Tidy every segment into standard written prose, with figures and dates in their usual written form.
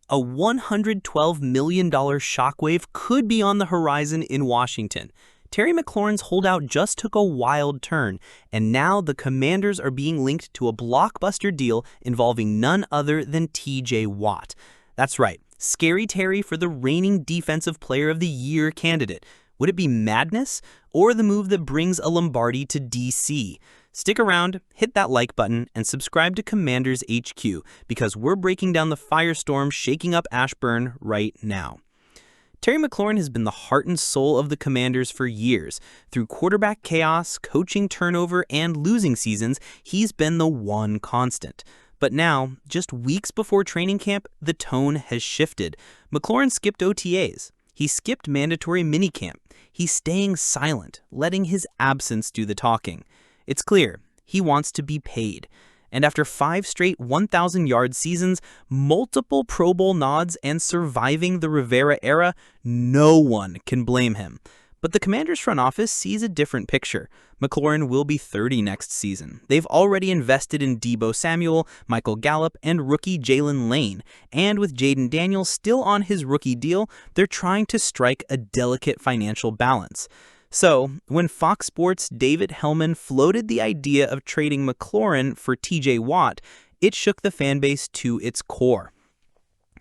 A $112 million shockwave could be on the horizon in Washington. Terry McLaurin's holdout just took a wild turn, and now the Commanders are being linked to a blockbuster deal involving none other than TJ Watt. That's right, Scary Terry for the reigning Defensive Player of the Year candidate. Would it be madness, or the move that brings a Lombardi to DC? Stick around, hit that like button, and subscribe to Commanders HQ, because we're breaking down the firestorm shaking up Ashburn right now. Terry McLaurin has been the heart and soul of the Commanders for years. Through quarterback chaos, coaching turnover, and losing seasons, he's been the one constant. But now, just weeks before training camp, the tone has shifted. McLaurin skipped OTAs. He skipped mandatory minicamp. He's staying silent, letting his absence do the talking. It's clear, he wants to be paid. And after 5 straight 1,000-yard seasons, multiple Pro Bowl nods, and surviving the Rivera era, no one can blame him. But the Commanders' front office sees a different picture. McLaurin will be 30 next season. They've already invested in Deebo Samuel, Michael Gallup, and rookie Jalen Lane. And with Jaden Daniels still on his rookie deal, they're trying to strike a delicate financial balance. So, when Fox Sports' David Hellman floated the idea of trading McLaurin for TJ Watt, it shook the fanbase to its core.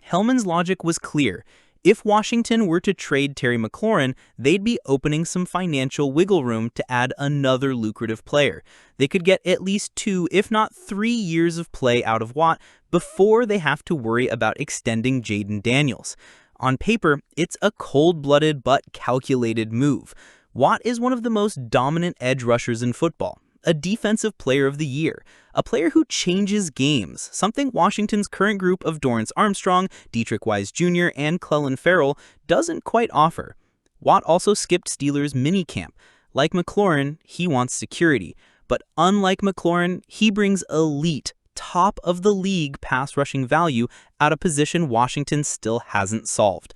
Hellman's logic was clear. If Washington were to trade Terry McLaurin, they'd be opening some financial wiggle room to add another lucrative player. They could get at least 2, if not 3 years of play out of Watt before they have to worry about extending Jaden Daniels. On paper, it's a cold-blooded but calculated move. Watt is one of the most dominant edge rushers in football, a Defensive Player of the Year, a player who changes games, something Washington's current group of Dorrance Armstrong, Dietrich Wise Jr., and Clelin Ferrell doesn't quite offer. Watt also skipped Steelers minicamp. Like McLaurin, he wants security, but unlike McLaurin, he brings elite, top-of-the-league pass-rushing value at a position Washington still hasn't solved.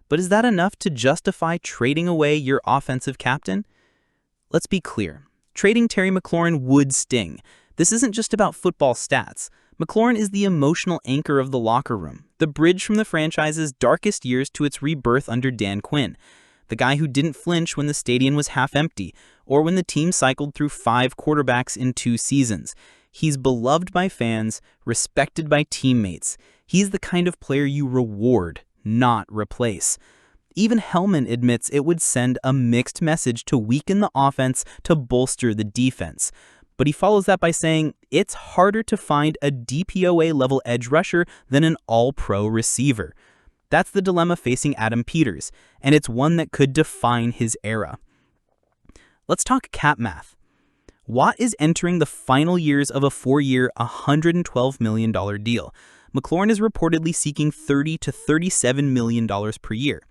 But is that enough to justify trading away your offensive captain? Let's be clear. Trading Terry McLaurin would sting. This isn't just about football stats. McLaurin is the emotional anchor of the locker room, the bridge from the franchise's darkest years to its rebirth under Dan Quinn, the guy who didn't flinch when the stadium was half empty, or when the team cycled through 5 quarterbacks in 2 seasons. He's beloved by fans, respected by teammates. He's the kind of player you reward, not replace. Even Hellman admits it would send a mixed message to weaken the offense to bolster the defense. But he follows that by saying it's harder to find a DPOA-level edge rusher than an all-pro receiver. That's the dilemma facing Adam Peters, and it's one that could define his era. Let's talk cap math. Watt is entering the final years of a 4-year, $112 million deal. McLaurin is reportedly seeking $30 to $37 million per year.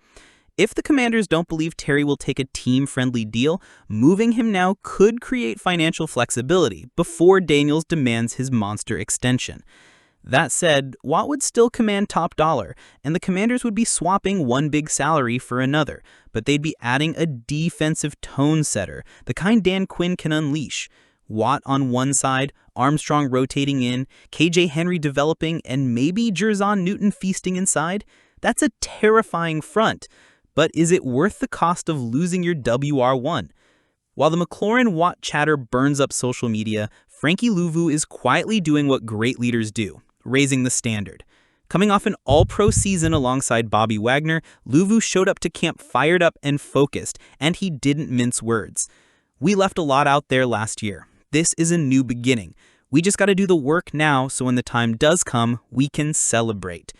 If the Commanders don't believe Terry will take a team-friendly deal, moving him now could create financial flexibility before Daniels demands his monster extension. That said, Watt would still command top dollar, and the Commanders would be swapping one big salary for another, but they'd be adding a defensive tone setter, the kind Dan Quinn can unleash. Watt on one side, Armstrong rotating in, KJ Henry developing, and maybe Jerzon Newton feasting inside? That's a terrifying front. But is it worth the cost of losing your WR1? While the McLaurin-Watt chatter burns up social media, Frankie Luvu is quietly doing what great leaders do, raising the standard. Coming off an all-pro season alongside Bobby Wagner, Luvu showed up to camp fired up and focused, and he didn't mince words. We left a lot out there last year. This is a new beginning. We just got to do the work now so when the time does come, we can celebrate.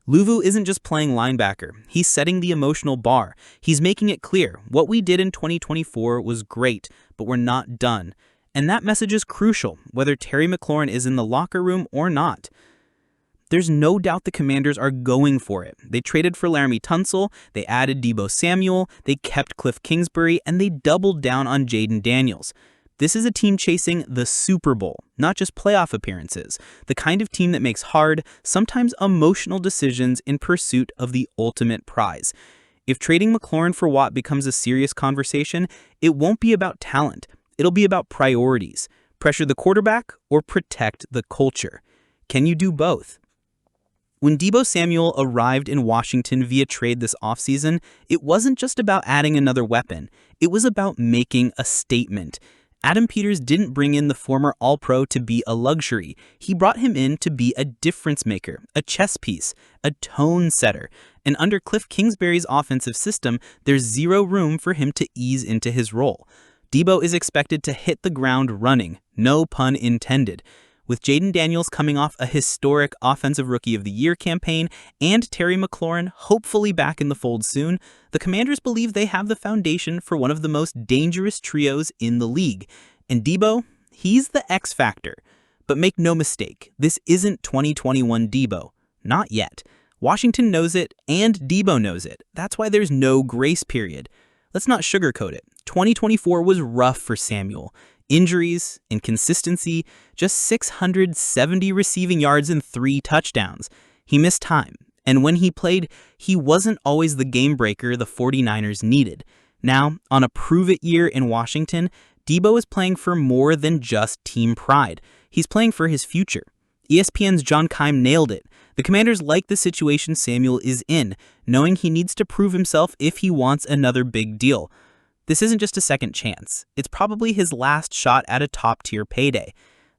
Luvu isn't just playing linebacker. He's setting the emotional bar. He's making it clear what we did in 2024 was great, but we're not done. And that message is crucial, whether Terry McLaurin is in the locker room or not. There's no doubt the Commanders are going for it. They traded for Laramie Tunsil, they added Deebo Samuel, they kept Cliff Kingsbury, and they doubled down on Jaden Daniels. This is a team chasing the Super Bowl, not just playoff appearances, the kind of team that makes hard, sometimes emotional decisions in pursuit of the ultimate prize. If trading McLaurin for Watt becomes a serious conversation, it won't be about talent. It'll be about priorities. Pressure the quarterback or protect the culture. Can you do both? When Deebo Samuel arrived in Washington via trade this offseason, it wasn't just about adding another weapon. It was about making a statement. Adam Peters didn't bring in the former All-Pro to be a luxury. He brought him in to be a difference maker, a chess piece, a tone setter. And under Cliff Kingsbury's offensive system, there's zero room for him to ease into his role. Deebo is expected to hit the ground running, no pun intended. With Jaden Daniels coming off a historic Offensive Rookie of the Year campaign and Terry McLaurin hopefully back in the fold soon, the Commanders believe they have the foundation for one of the most dangerous trios in the league. And Deebo, he's the X factor. But make no mistake, this isn't 2021 Deebo. Not yet. Washington knows it, and Deebo knows it. That's why there's no grace period. Let's not sugarcoat it. 2024 was rough for Samuel. Injuries, inconsistency, just 670 receiving yards and 3 touchdowns. He missed time, and when he played, he wasn't always the game breaker the 49ers needed. Now, on a prove-it year in Washington, Deebo is playing for more than just team pride. He's playing for his future. ESPN's John Keim nailed it. The Commanders like the situation Samuel is in, knowing he needs to prove himself if he wants another big deal. This isn't just a second chance. It's probably his last shot at a top-tier payday.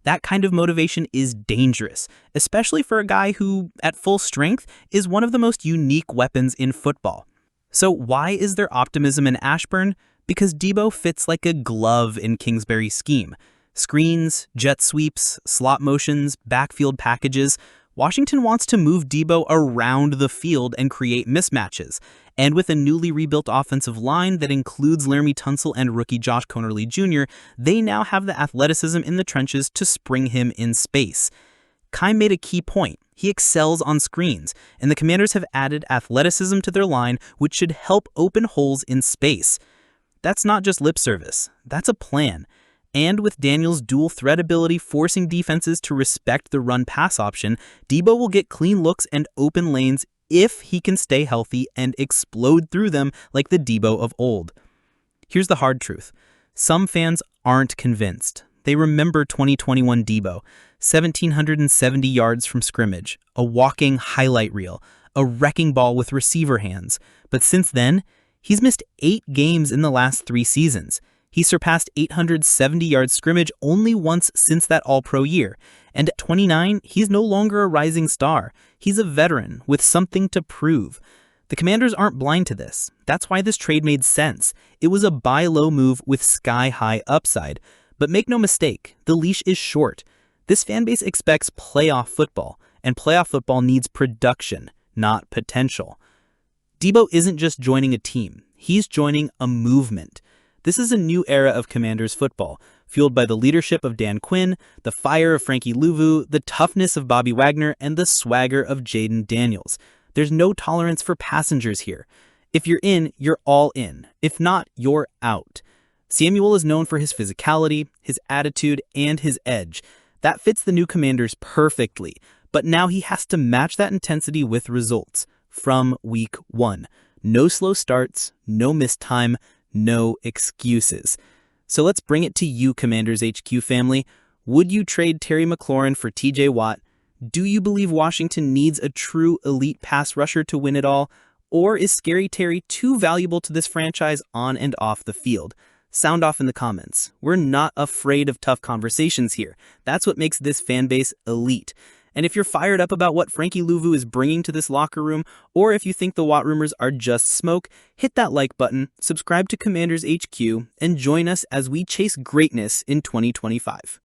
That kind of motivation is dangerous, especially for a guy who, at full strength, is one of the most unique weapons in football. So why is there optimism in Ashburn? Because Deebo fits like a glove in Kingsbury's scheme. Screens, jet sweeps, slot motions, backfield packages. Washington wants to move Deebo around the field and create mismatches. And with a newly rebuilt offensive line that includes Laramie Tunsil and rookie Josh Conerly Jr., they now have the athleticism in the trenches to spring him in space. Keim made a key point. He excels on screens, and the Commanders have added athleticism to their line, which should help open holes in space. That's not just lip service. That's a plan. And with Daniels' dual threat ability forcing defenses to respect the run-pass option, Deebo will get clean looks and open lanes if he can stay healthy and explode through them like the Deebo of old. Here's the hard truth. Some fans aren't convinced. They remember 2021 Deebo, 1,770 yards from scrimmage, a walking highlight reel, a wrecking ball with receiver hands. But since then, he's missed 8 games in the last 3 seasons. He surpassed 870 yards scrimmage only once since that All-Pro year. And at 29, he's no longer a rising star. He's a veteran with something to prove. The Commanders aren't blind to this. That's why this trade made sense. It was a buy low move with sky-high upside. But make no mistake, the leash is short. This fanbase expects playoff football, and playoff football needs production, not potential. Deebo isn't just joining a team. He's joining a movement. This is a new era of Commanders football, fueled by the leadership of Dan Quinn, the fire of Frankie Louvu, the toughness of Bobby Wagner, and the swagger of Jaden Daniels. There's no tolerance for passengers here. If you're in, you're all in. If not, you're out. Samuel is known for his physicality, his attitude, and his edge. That fits the new Commanders perfectly, but now he has to match that intensity with results from week 1. No slow starts, no missed time, no excuses. So let's bring it to you, Commanders HQ family. Would you trade Terry McLaurin for TJ Watt? Do you believe Washington needs a true elite pass rusher to win it all? Or is Scary Terry too valuable to this franchise on and off the field? Sound off in the comments. We're not afraid of tough conversations here. That's what makes this fan base elite. And if you're fired up about what Frankie Louvu is bringing to this locker room, or if you think the Watt rumors are just smoke, hit that like button, subscribe to Commanders HQ, and join us as we chase greatness in 2025.